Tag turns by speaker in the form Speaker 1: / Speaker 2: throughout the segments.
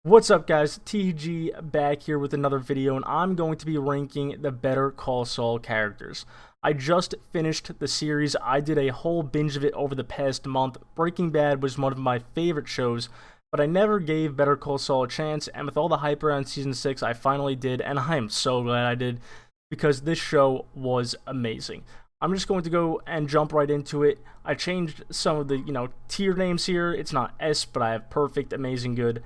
Speaker 1: What's up, guys? TG back here with another video, and I'm going to be ranking the Better Call Saul characters. I just finished the series. I did a whole binge of it over the past month. Breaking Bad was one of my favorite shows, but I never gave Better Call Saul a chance, and with all the hype around Season 6, I finally did, and I am so glad I did, because this show was amazing. I'm just going to go and jump right into it. I changed some of the, tier names here. It's not S, but I have perfect, amazing, good,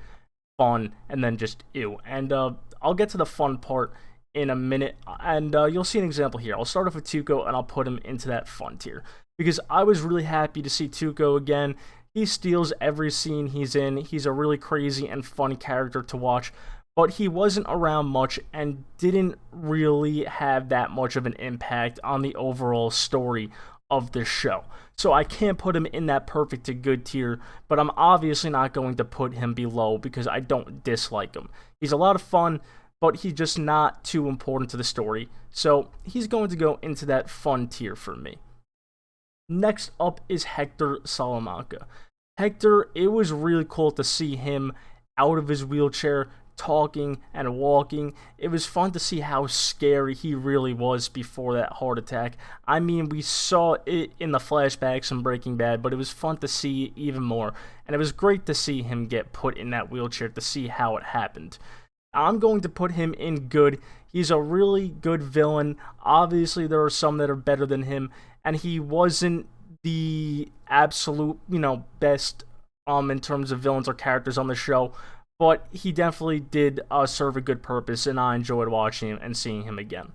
Speaker 1: fun, and then just ew. And I'll get to the fun part in a minute, and you'll see an example here. I'll start off with Tuco, and I'll put him into that fun tier, because I was really happy to see Tuco again. He steals every scene he's in. He's a really crazy and fun character to watch, but he wasn't around much and didn't really have that much of an impact on the overall story of this show. So I can't put him in that perfect to good tier, but I'm obviously not going to put him below because I don't dislike him. He's a lot of fun, but he's just not too important to the story. So he's going to go into that fun tier for me. Next up is Hector Salamanca. Hector, it was really cool to see him out of his wheelchair, talking and walking. It was fun to see how scary he really was before that heart attack. I mean, we saw it in the flashbacks in Breaking Bad, but it was fun to see even more. And it was great to see him get put in that wheelchair to see how it happened. I'm going to put him in good. He's a really good villain. Obviously, there are some that are better than him, and he wasn't the absolute, best in terms of villains or characters on the show. But he definitely did serve a good purpose, and I enjoyed watching him and seeing him again.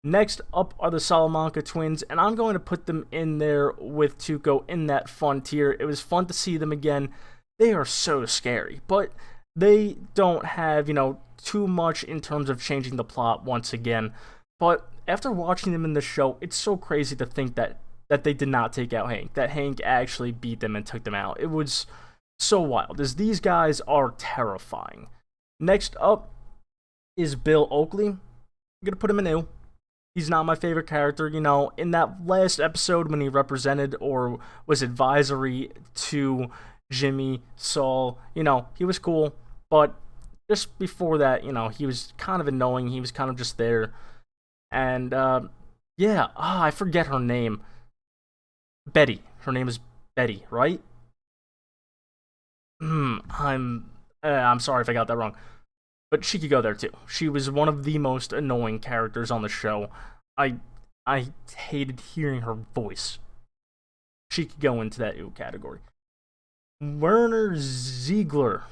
Speaker 1: Next up are the Salamanca twins, and I'm going to put them in there with Tuco in that fun tier. It was fun to see them again. They are so scary, but they don't have, too much in terms of changing the plot once again. But after watching them in the show, it's so crazy to think that they did not take out Hank, that Hank actually beat them and took them out. It was so wild, as these guys are terrifying. Next up is Bill Oakley. I'm gonna put him in ew. He's not my favorite character. In that last episode when he represented or was advisory to Jimmy, Saul, he was cool, but just before that, he was kind of annoying. He was kind of just there. And I forget her name. Betty. Her name is Betty, right? I'm sorry if I got that wrong, but she could go there too. She was one of the most annoying characters on the show. I hated hearing her voice. She could go into that ew category. Werner Ziegler.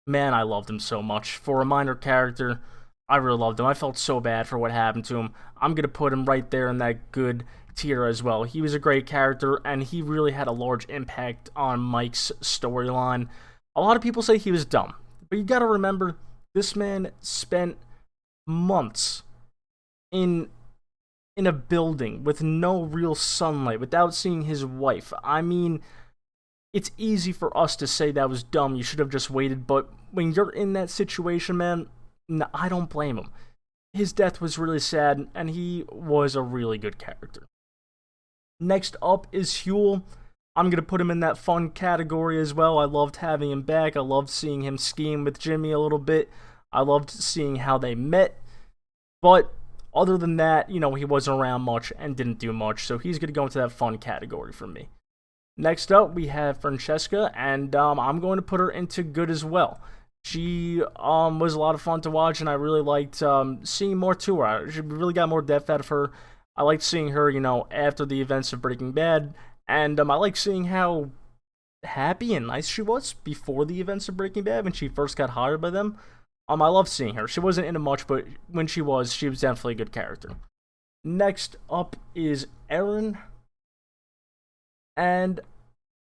Speaker 1: Man, I loved him so much. For a minor character, I really loved him. I felt so bad for what happened to him. I'm gonna put him right there in that good tier as well. He was a great character, and he really had a large impact on Mike's storyline. A lot of people say he was dumb, but you gotta remember, this man spent months in a building with no real sunlight, without seeing his wife. I mean, it's easy for us to say that was dumb, you should have just waited, but when you're in that situation, man, no, I don't blame him. His death was really sad, and he was a really good character. Next up is Huel. I'm going to put him in that fun category as well. I loved having him back. I loved seeing him scheme with Jimmy a little bit. I loved seeing how they met. But other than that, he wasn't around much and didn't do much. So he's going to go into that fun category for me. Next up, we have Francesca, and I'm going to put her into good as well. She was a lot of fun to watch, and I really liked seeing more to her. She really got more depth out of her. I liked seeing her, after the events of Breaking Bad, and I liked seeing how happy and nice she was before the events of Breaking Bad when she first got hired by them. I loved seeing her. She wasn't in it much, but when she was definitely a good character. Next up is Erin, and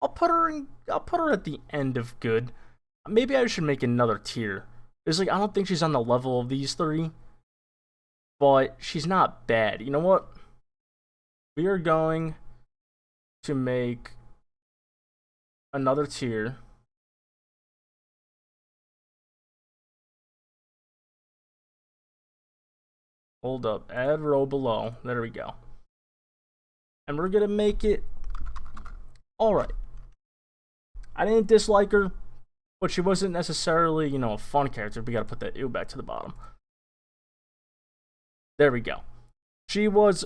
Speaker 1: I'll put her at the end of good. Maybe I should make another tier. I don't think she's on the level of these three, but she's not bad. You know what? We are going to make another tier. Hold up. Add row below. There we go. And we're going to make it... Alright. I didn't dislike her. but she wasn't necessarily, a fun character. We gotta put that ew back to the bottom. There we go. She was,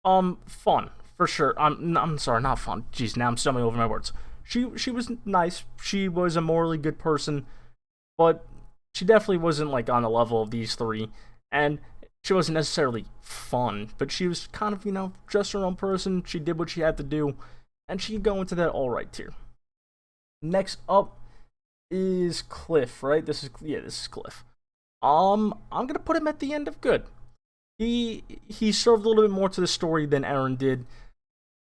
Speaker 1: fun, for sure. I'm sorry, not fun. Jeez, now I'm stumbling over my words. She was nice. She was a morally good person, but she definitely wasn't, like, on the level of these three. And she wasn't necessarily fun, but she was kind of, just her own person. She did what she had to do, and she could go into that alright tier. Next up is Cliff, right? This is Cliff. I'm gonna put him at the end of good. He served a little bit more to the story than Eren did,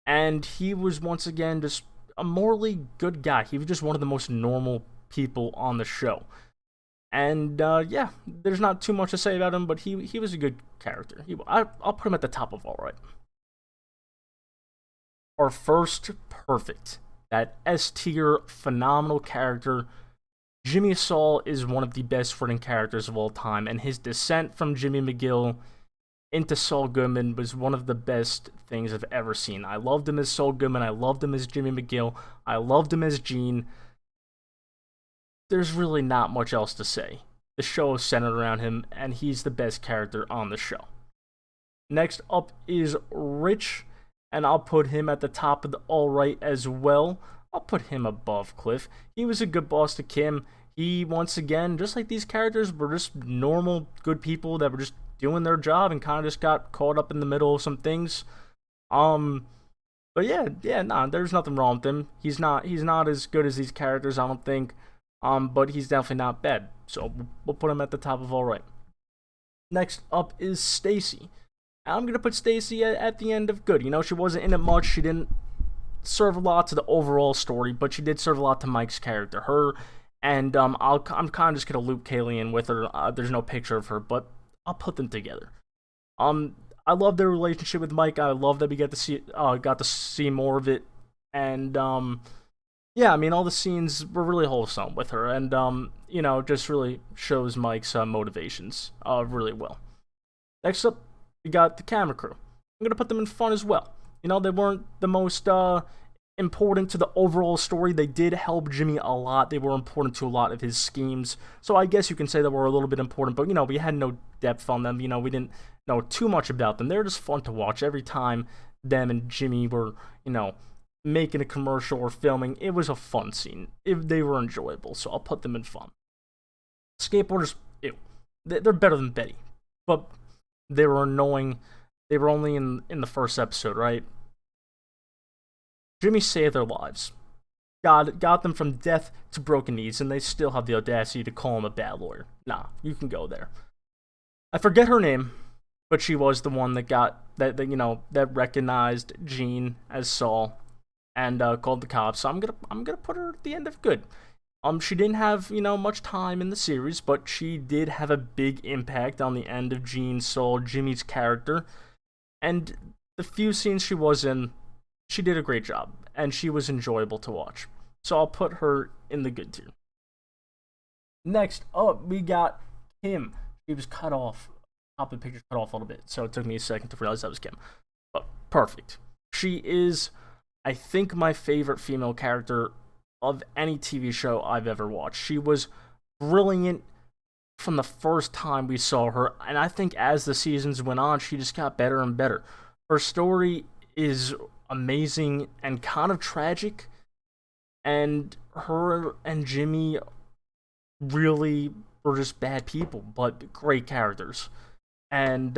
Speaker 1: and he was once again just a morally good guy. He was just one of the most normal people on the show. And yeah, there's not too much to say about him, but he was a good character. I'll put him at the top of alright. Our first perfect, that S tier phenomenal character. Jimmy Saul is one of the best written characters of all time, and his descent from Jimmy McGill into Saul Goodman was one of the best things I've ever seen. I loved him as Saul Goodman. I loved him as Jimmy McGill. I loved him as Gene. There's really not much else to say. The show is centered around him, and he's the best character on the show. Next up is Rich, and I'll put him at the top of the alright as well. I'll put him above Cliff. He was a good boss to Kim. He, once again, just like these characters, were just normal, good people that were just doing their job and kind of just got caught up in the middle of some things. But yeah, there's nothing wrong with him. He's not as good as these characters, I don't think. But he's definitely not bad. So we'll put him at the top of alright. Next up is Stacy. I'm gonna put Stacy at the end of good. She wasn't in it much. She didn't serve a lot to the overall story, but she did serve a lot to Mike's character. Her and I'm kind of just gonna loop Kaylee in with her. There's no picture of her, but I'll put them together. I love their relationship with Mike. I love that we got to see more of it, and yeah, I mean, all the scenes were really wholesome with her, and just really shows Mike's motivations really well. Next up, we got the camera crew. I'm gonna put them in fun as well. They weren't the most important to the overall story. They did help Jimmy a lot. They were important to a lot of his schemes. So I guess you can say that were a little bit important, but we had no depth on them. We didn't know too much about them. They were just fun to watch every time them and Jimmy were, making a commercial or filming. It was a fun scene. They were enjoyable, so I'll put them in fun. Skateboarders, ew. They're better than Betty, but they were annoying. They were only in the first episode, right? Jimmy saved their lives. Got them from death to broken knees, and they still have the audacity to call him a bad lawyer. Nah, you can go there. I forget her name, but she was the one that got that recognized Gene as Saul and called the cops. So I'm gonna put her at the end of good. She didn't have much time in the series, but she did have a big impact on the end of Gene, Saul, Jimmy's character, and the few scenes she was in, she did a great job, and she was enjoyable to watch. So I'll put her in the good tier. Next up, we got Kim. She was cut off. Top of the picture cut off a little bit, so it took me a second to realize that was Kim. But perfect. She is, I think, my favorite female character of any TV show I've ever watched. She was brilliant from the first time we saw her, and I think as the seasons went on, she just got better and better. Her story is amazing and kind of tragic, and her and Jimmy really were just bad people, but great characters. And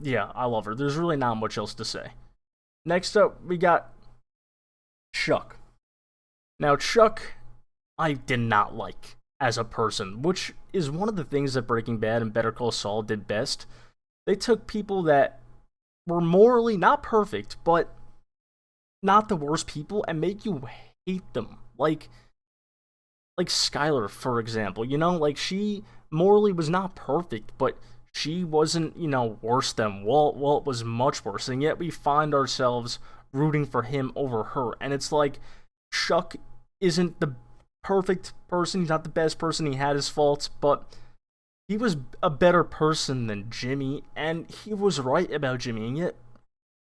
Speaker 1: yeah, I love her. There's really not much else to say. Next up, we got Chuck. Now, Chuck, I did not like as a person, which is one of the things that Breaking Bad and Better Call Saul did best. They took people that were morally not perfect, but not the worst people, and make you hate them. Like Skylar, for example. She morally was not perfect, but she wasn't, worse than Walt. Walt was much worse, and yet we find ourselves rooting for him over her. And it's like, Chuck isn't the perfect person. He's not the best person. He had his faults, but he was a better person than Jimmy, and he was right about Jimmy. And yet,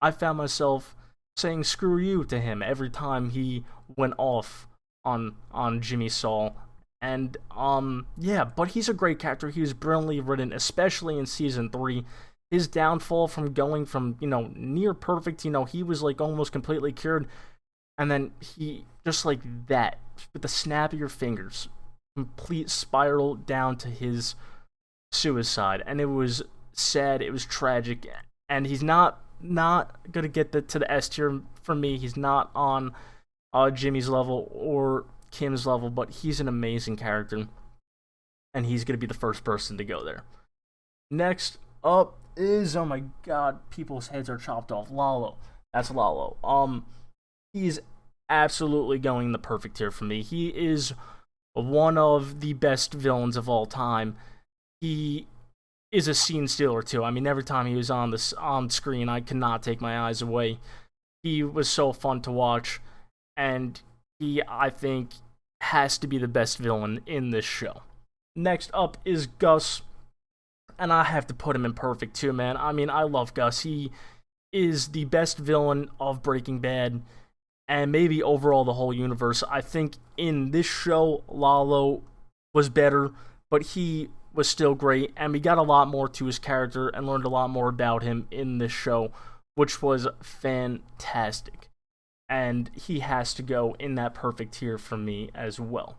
Speaker 1: I found myself saying "screw you" to him every time he went off on Jimmy Saul And yeah, but he's a great character. He was brilliantly written, especially in season 3. His downfall from going from, near perfect, he was like almost completely cured, and then he just like that, with the snap of your fingers, complete spiral down to his suicide. And it was sad, it was tragic, and he's not gonna get to the S tier for me. He's not on Jimmy's level or Kim's level, but he's an amazing character, and he's gonna be the first person to go there. Next up is, oh my god, people's heads are chopped off. Lalo. That's Lalo. He's absolutely going the perfect tier for me. He is one of the best villains of all time. He is a scene stealer too. I mean, every time he was on screen, I could not take my eyes away. He was so fun to watch, and he, I think, has to be the best villain in this show. Next up is Gus, and I have to put him in perfect too, man. I mean, I love Gus. He is the best villain of Breaking Bad, and maybe overall the whole universe. I think in this show, Lalo was better, but he was still great, and we got a lot more to his character and learned a lot more about him in this show, which was fantastic. And he has to go in that perfect tier for me as well.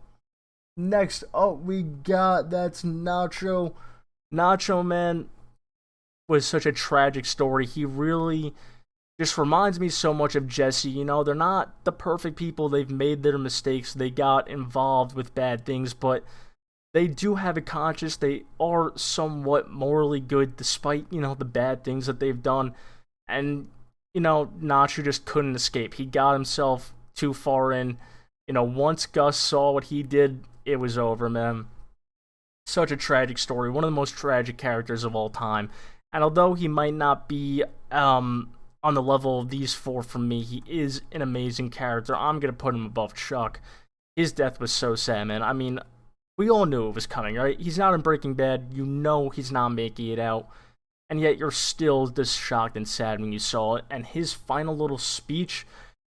Speaker 1: Next up, we got, that's Nacho. Nacho, man, was such a tragic story. He really just reminds me so much of Jesse. They're not the perfect people. They've made their mistakes. They got involved with bad things, but they do have a conscience. They are somewhat morally good despite, the bad things that they've done. And, Nacho just couldn't escape. He got himself too far in. Once Gus saw what he did, it was over, man. Such a tragic story. One of the most tragic characters of all time. And although he might not be on the level of these four for me, he is an amazing character. I'm going to put him above Chuck. His death was so sad, man. I mean, we all knew it was coming, right? He's not in Breaking Bad. He's not making it out. And yet you're still just shocked and sad when you saw it. And his final little speech,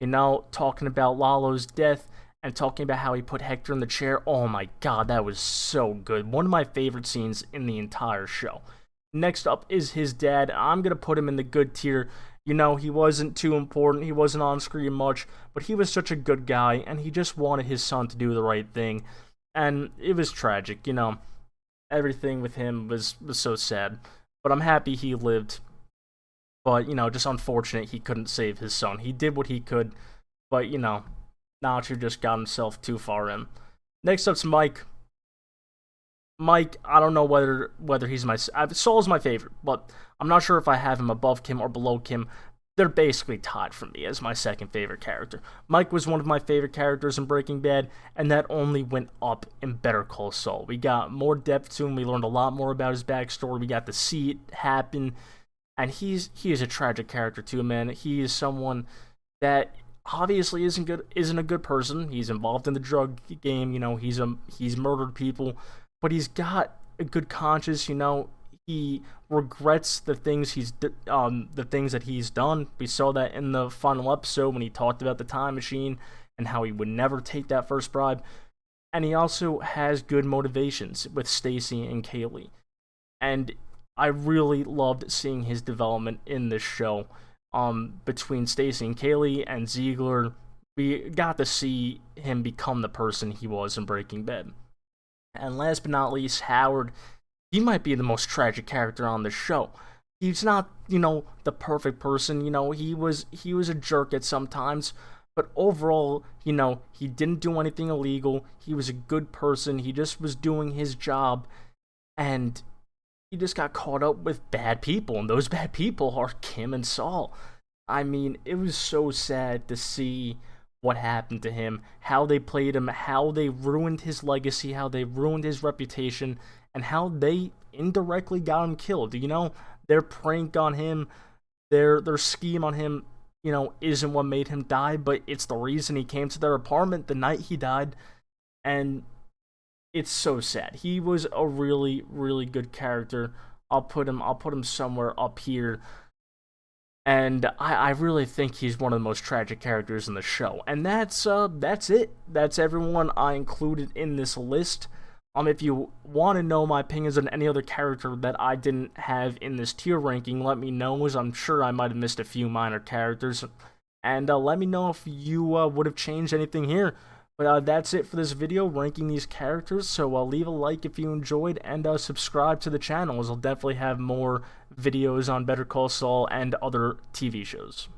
Speaker 1: talking about Lalo's death and talking about how he put Hector in the chair. Oh my god, that was so good. One of my favorite scenes in the entire show. Next up is his dad. I'm going to put him in the good tier. He wasn't too important. He wasn't on screen much, but he was such a good guy, and he just wanted his son to do the right thing. And it was tragic, everything with him was so sad. But I'm happy he lived. But, just unfortunate he couldn't save his son. He did what he could, but, Nacho just got himself too far in. Next up's Mike. Mike, I don't know whether he's Saul's my favorite, but I'm not sure if I have him above Kim or below Kim. They're basically tied for me as my second favorite character. Mike was one of my favorite characters in Breaking Bad, and that only went up in Better Call Saul. We got more depth to him. We learned a lot more about his backstory. We got to see it happen, and he is a tragic character too, man. He is someone that obviously isn't a good person. He's involved in the drug game. He's murdered people, but he's got a good conscience. He regrets the things that he's done. We saw that in the final episode when he talked about the time machine and how he would never take that first bribe. And he also has good motivations with Stacy and Kaylee. And I really loved seeing his development in this show. Between Stacy and Kaylee and Ziegler, we got to see him become the person he was in Breaking Bad. And last but not least, Howard. He might be the most tragic character on the show. He's not, the perfect person. He was a jerk at some times, but overall, he didn't do anything illegal. He was a good person. He just was doing his job, and he just got caught up with bad people, and those bad people are Kim and Saul. I mean, it was so sad to see what happened to him, how they played him, how they ruined his legacy, how they ruined his reputation, and how they indirectly got him killed. Their prank on him, their scheme on him, isn't what made him die, but it's the reason he came to their apartment the night he died, and it's so sad. He was a really, really good character. I'll put him somewhere up here. and I really think he's one of the most tragic characters in the show. And that's it. That's everyone I included in this list. If you want to know my opinions on any other character that I didn't have in this tier ranking, let me know, as I'm sure I might have missed a few minor characters. And let me know if you would have changed anything here. But that's it for this video, ranking these characters. So leave a like if you enjoyed, and subscribe to the channel, as I'll definitely have more videos on Better Call Saul and other TV shows.